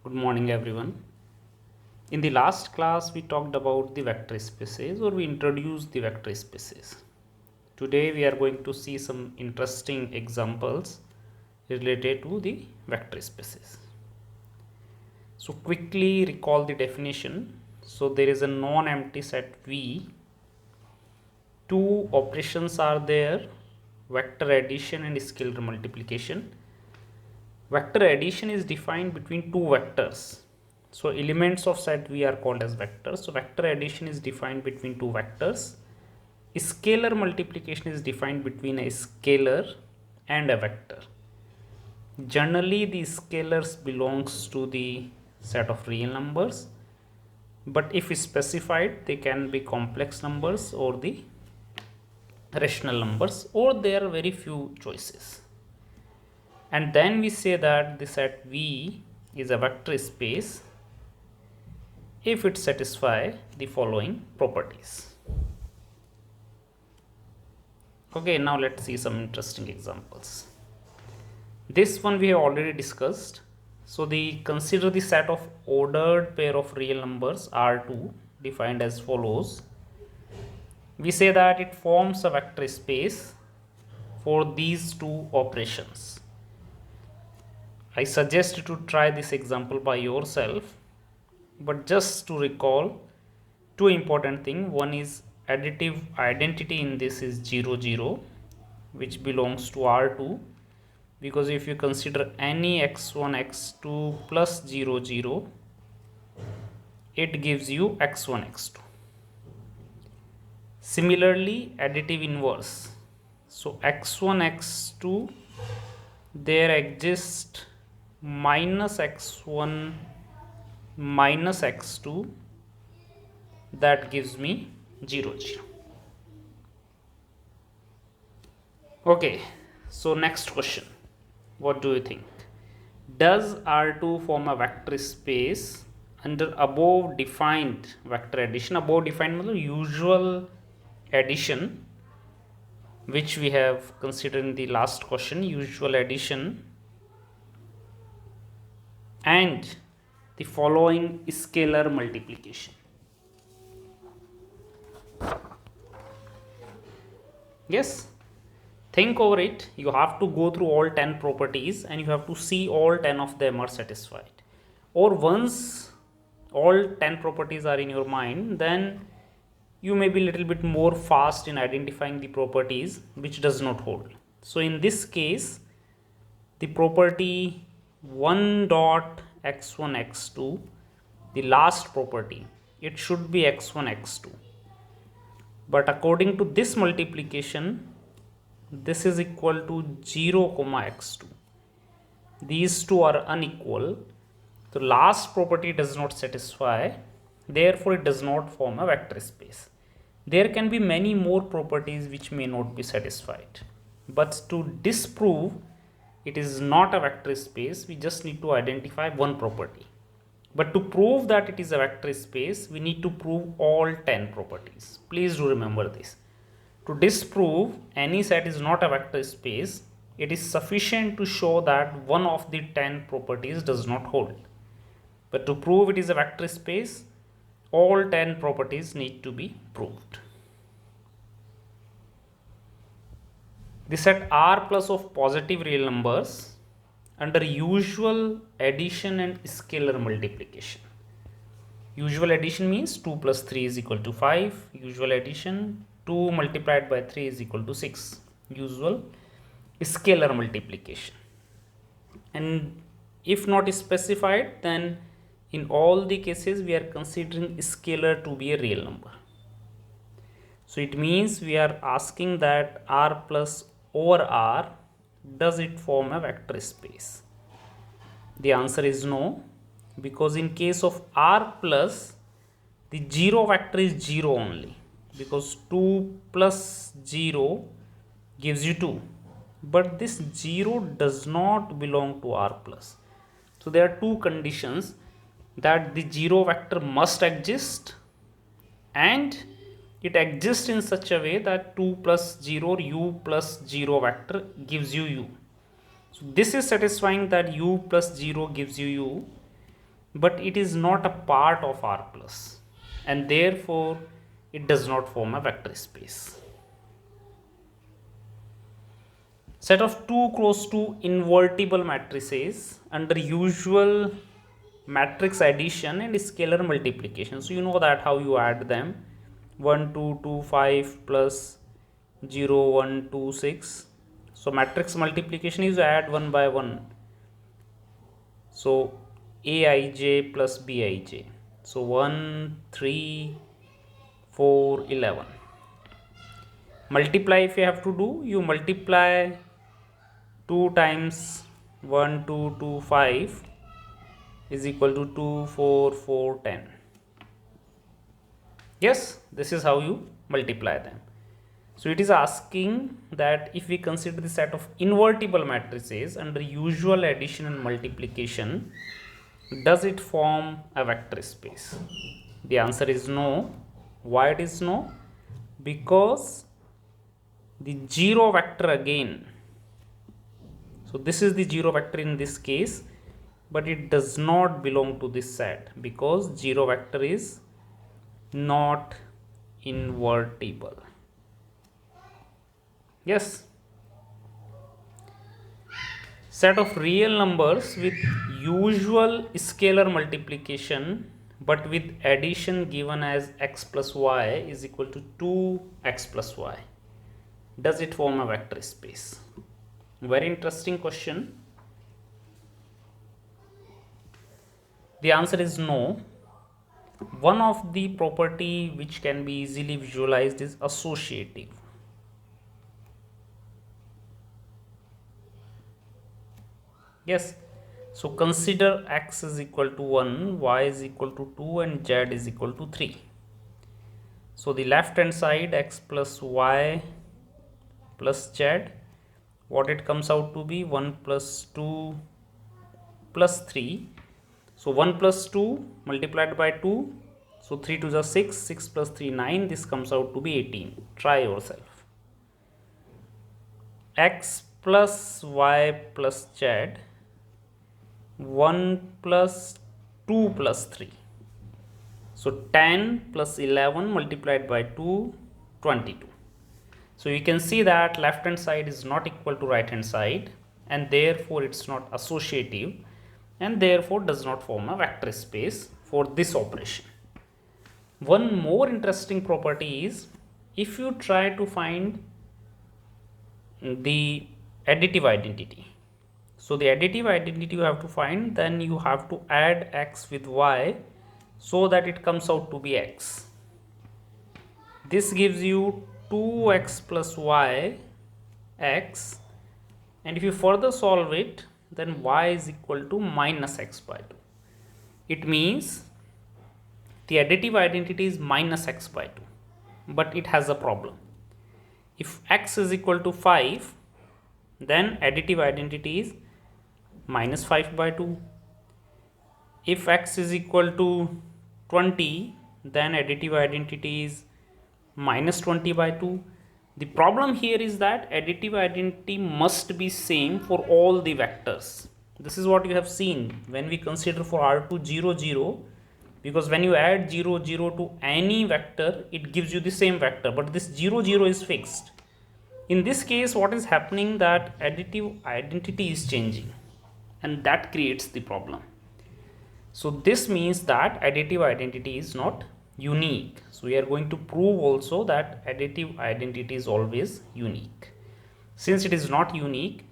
Good morning, everyone. In the last class, we talked about the vector spaces or we introduced the vector spaces. Today, we are going to see some interesting examples related to the vector spaces. So, quickly recall the definition. So, there is a non-empty set V. Two operations are there, vector addition and scalar multiplication. Vector addition is defined between two vectors. So elements of set V are called as vectors. So vector addition is defined between two vectors. Scalar multiplication is defined between a scalar and a vector. Generally, the scalars belongs to the set of real numbers, but if specified, they can be complex numbers or the rational numbers, or there are very few choices. And then we say that the set V is a vector space if it satisfies the following properties. Okay, now let's see some interesting examples. This one we have already discussed. So consider the set of ordered pair of real numbers R2 defined as follows. We say that it forms a vector space for these two operations. I suggest you to try this example by yourself, but just to recall two important things. One is additive identity in this is 0 0, which belongs to R2, because if you consider any x1 x2 plus 0 0, it gives you x1 x2. Similarly, additive inverse. So x1 x2, there exists minus x1 minus x2, that gives me 0 0. Okay, so next question, what do you think? Does R2 form a vector space under above defined vector addition? Above defined means usual addition, which we have considered in the last question, usual addition, and the following scalar multiplication. Yes, think over it. You have to go through all 10 properties and you have to see all 10 of them are satisfied. Or once all 10 properties are in your mind, then you may be a little bit more fast in identifying the properties which does not hold. So in this case, the property 1 dot x1 x2, the last property, it should be x1 x2, but according to this multiplication, this is equal to 0 comma x2. These two are unequal. The last property does not satisfy, therefore it does not form a vector space. There can be many more properties which may not be satisfied, but to disprove it is not a vector space, we just need to identify one property. But to prove that it is a vector space, we need to prove all 10 properties. Please do remember this. To disprove any set is not a vector space, it is sufficient to show that one of the 10 properties does not hold. But to prove it is a vector space, all 10 properties need to be proved. The set R plus of positive real numbers under usual addition and scalar multiplication. Usual addition means 2 plus 3 is equal to 5. Usual addition, 2 multiplied by 3 is equal to 6. Usual scalar multiplication. And if not specified, then in all the cases we are considering scalar to be a real number. So it means we are asking that R plus over R, does it form a vector space? The answer is no, because in case of R plus, the 0 vector is 0 only, because 2 plus 0 gives you 2, but this 0 does not belong to R plus. So there are two conditions, that the 0 vector must exist and it exists in such a way that 2 plus 0 u plus 0 vector gives you u. So this is satisfying that u plus 0 gives you u. but it is not a part of R plus, and therefore it does not form a vector space. Set of 2 cross 2 invertible matrices under usual matrix addition and scalar multiplication. So you know that how you add them. 1 2 2 5 plus 0 1 2 6. So matrix multiplication is add one by one. So Aij plus Bij. So 1 3 4 11. Multiply, if you have to do, you multiply 2 times 1 2 2 5 is equal to 2 4 4 10. Yes, this is how you multiply them. So it is asking that if we consider the set of invertible matrices under usual addition and multiplication, does it form a vector space? The answer is no. Why it is no? Because the 0 vector again, so this is the 0 vector in this case, but it does not belong to this set because 0 vector is not invertible. Yes. Set of real numbers with usual scalar multiplication but with addition given as x plus y is equal to 2x plus y. Does it form a vector space? Very interesting question. The answer is no. One of the property which can be easily visualized is associative. Yes, so consider x is equal to 1, y is equal to 2 and z is equal to 3. So the left hand side x plus y plus z, what it comes out to be 1 plus 2 plus 3. So 1 plus 2 multiplied by 2, so 3 to the 6, 6 plus 3 9, this comes out to be 18. Try yourself. X plus y plus z, 1 plus 2 plus 3. So 10 plus 11 multiplied by 2, 22. So you can see that left hand side is not equal to right hand side and therefore it's not associative and therefore does not form a vector space for this operation. One more interesting property is if you try to find the additive identity. So the additive identity you have to find, then you have to add x with y so that it comes out to be x. This gives you 2x plus y x, and if you further solve it, then y is equal to minus x by 2. It means the additive identity is minus x by 2, but it has a problem. If x is equal to 5, then additive identity is minus 5 by 2. If x is equal to 20, then additive identity is minus 20 by 2. The problem here is that additive identity must be same for all the vectors. This is what you have seen when we consider for R2 0 0, because when you add 0 0 to any vector, it gives you the same vector, but this 0 0 is fixed. In this case, what is happening that additive identity is changing, and that creates the problem. So this means that additive identity is not unique. So we are going to prove also that additive identity is always unique. Since it is not unique,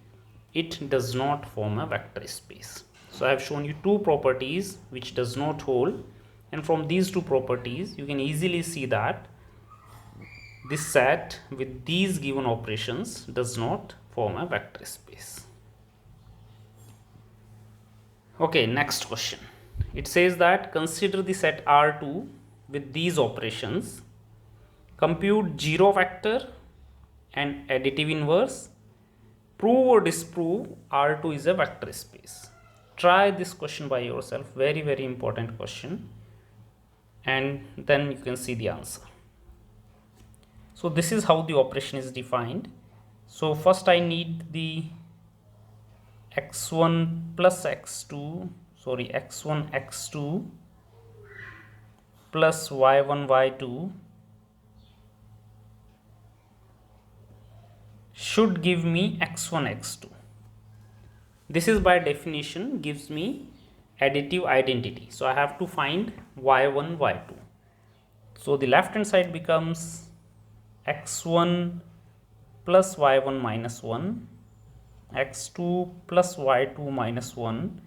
it does not form a vector space. So I have shown you two properties which does not hold, and from these two properties you can easily see that this set with these given operations does not form a vector space. Okay, next question. It says that consider the set R2 with these operations, compute 0 vector and additive inverse, prove or disprove R2 is a vector space. Try this question by yourself, very important question, and then you can see the answer. So this is how the operation is defined. So first I need the x1 plus x2, so sorry, x1 x2 plus y1 y2 should give me x1 x2. This is by definition gives me additive identity. So I have to find y1 y2. So the left hand side becomes x1 plus y1 minus 1, x2 plus y2 minus 1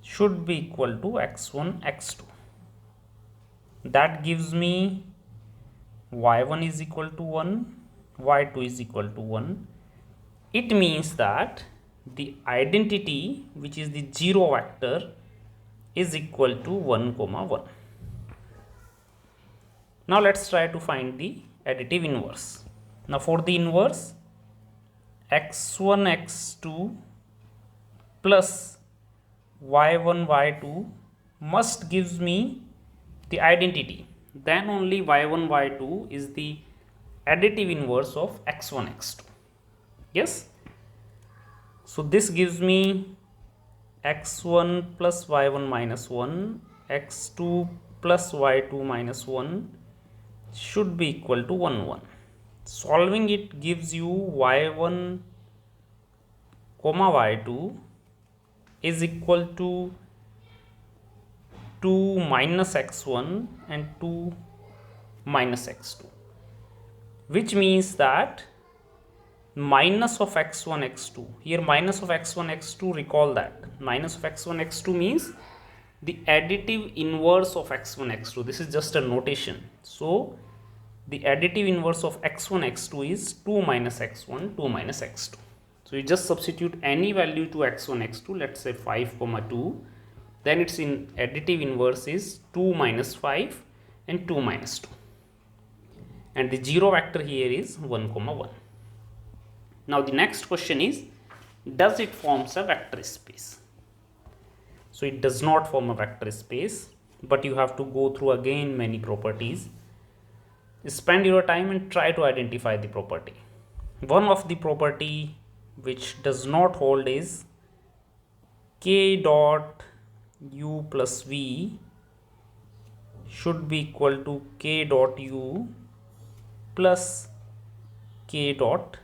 should be equal to x1 x2. That gives me y1 is equal to 1, y2 is equal to 1. It means that the identity, which is the 0 vector, is equal to 1 comma 1. Now let's try to find the additive inverse. Now for the inverse, x1 x2 plus y1 y2 must gives me the identity. Then only y1 y2 is the additive inverse of x1 x2. Yes. So this gives me x1 plus y1 minus 1, x2 plus y2 minus 1 should be equal to 1 1. Solving it gives you y1 comma y2 is equal to 2 minus x1 and 2 minus x2, which means that minus of x1 x2, here minus of x1 x2, recall that minus of x1 x2 means the additive inverse of x1 x2. This is just a notation. So the additive inverse of x1 x2 is 2 minus x1, 2 minus x2. So you just substitute any value to x1 x2, let's say 5 comma 2, then its in additive inverse is 2 minus 5 and 2 minus 2, and the 0 vector here is 1 comma 1. Now the next question is, does it forms a vector space? So it does not form a vector space, but you have to go through again many properties. Spend your time and try to identify the property. One of the property which does not hold is k dot u plus v should be equal to k dot u plus k dot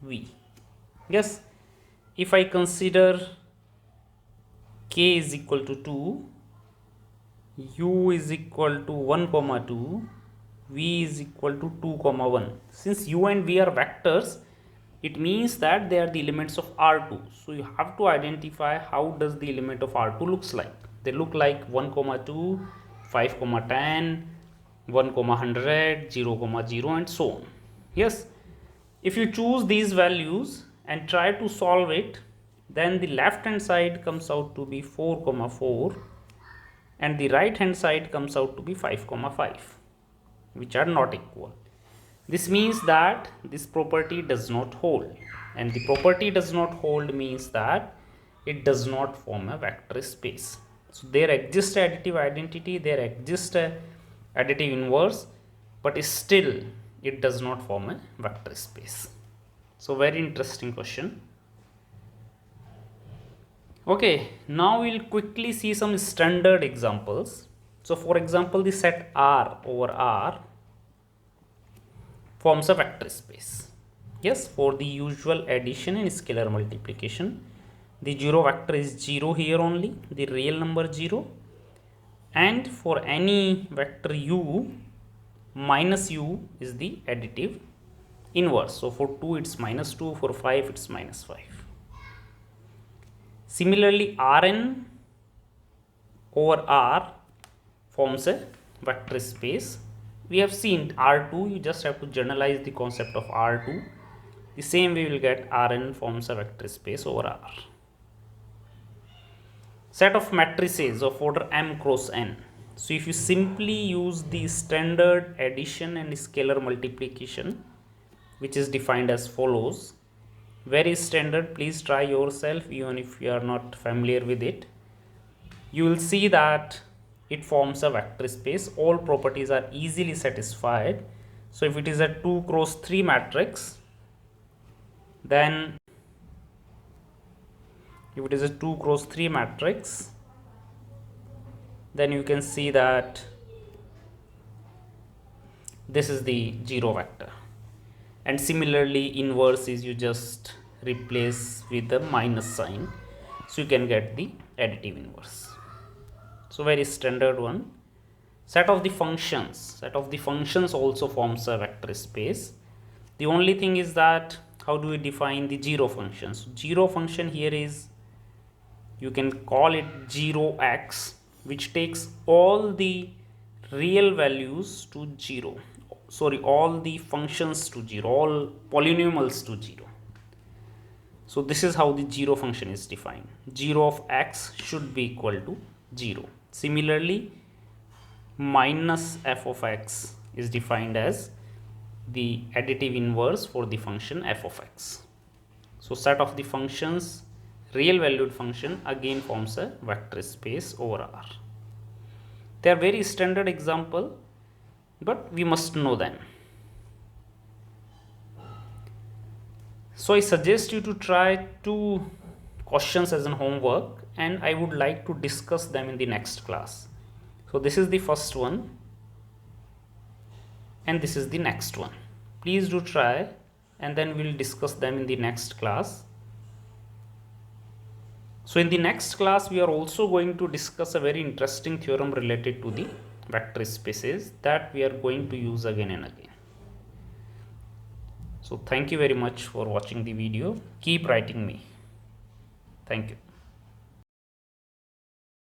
v. Yes, if I consider k is equal to 2, u is equal to 1 comma 2, v is equal to 2 comma 1. Since u and v are vectors, it means that they are the elements of R2. So you have to identify how does the element of R2 looks like. They look like 1 comma 2, 5 comma 10, 1 comma 100, 0 comma 0, and so on. Yes, if you choose these values and try to solve it, then the left hand side comes out to be 4 comma 4 and the right hand side comes out to be 5 comma 5, which are not equal. This means that this property does not hold, and the property does not hold means that it does not form a vector space. So there exists additive identity, there exists a additive inverse, but still it does not form a vector space. So very interesting question. Okay, now we'll quickly see some standard examples. So for example, the set R over R forms a vector space. Yes, for the usual addition and scalar multiplication, the 0 vector is 0 here only, the real number 0, and for any vector u, minus u is the additive inverse. So for 2 it's minus 2, for 5 it's minus 5. Similarly, Rn over R forms a vector space. We have seen R2, you just have to generalize the concept of R2. The same way we will get Rn forms a vector space over R. Set of matrices of order m cross n. So if you simply use the standard addition and scalar multiplication, which is defined as follows, very standard, please try yourself even if you are not familiar with it. You will see that it forms a vector space. All properties are easily satisfied. So if it is a 2 cross 3 matrix, then if it is a 2 cross 3 matrix, then you can see that this is the 0 vector. And similarly, inverse is you just replace with the minus sign, so you can get the additive inverse. So very standard one. Set of the functions also forms a vector space. The only thing is that how do we define the 0 function? So 0 function here is, you can call it 0x, which takes all the real values to 0, sorry, all the functions to 0, all polynomials to 0. So this is how the 0 function is defined. 0 of x should be equal to 0. Similarly, minus f of x is defined as the additive inverse for the function f of x. So set of the functions, real valued function, again forms a vector space over R. They are very standard example, but we must know them. So I suggest you to try 2 questions as an homework, and I would like to discuss them in the next class. So this is the first one and this is the next one. Please do try, and then we'll discuss them in the next class. So in the next class, we are also going to discuss a very interesting theorem related to the vector spaces that we are going to use again and again. So thank you very much for watching the video. Keep writing me. Thank you.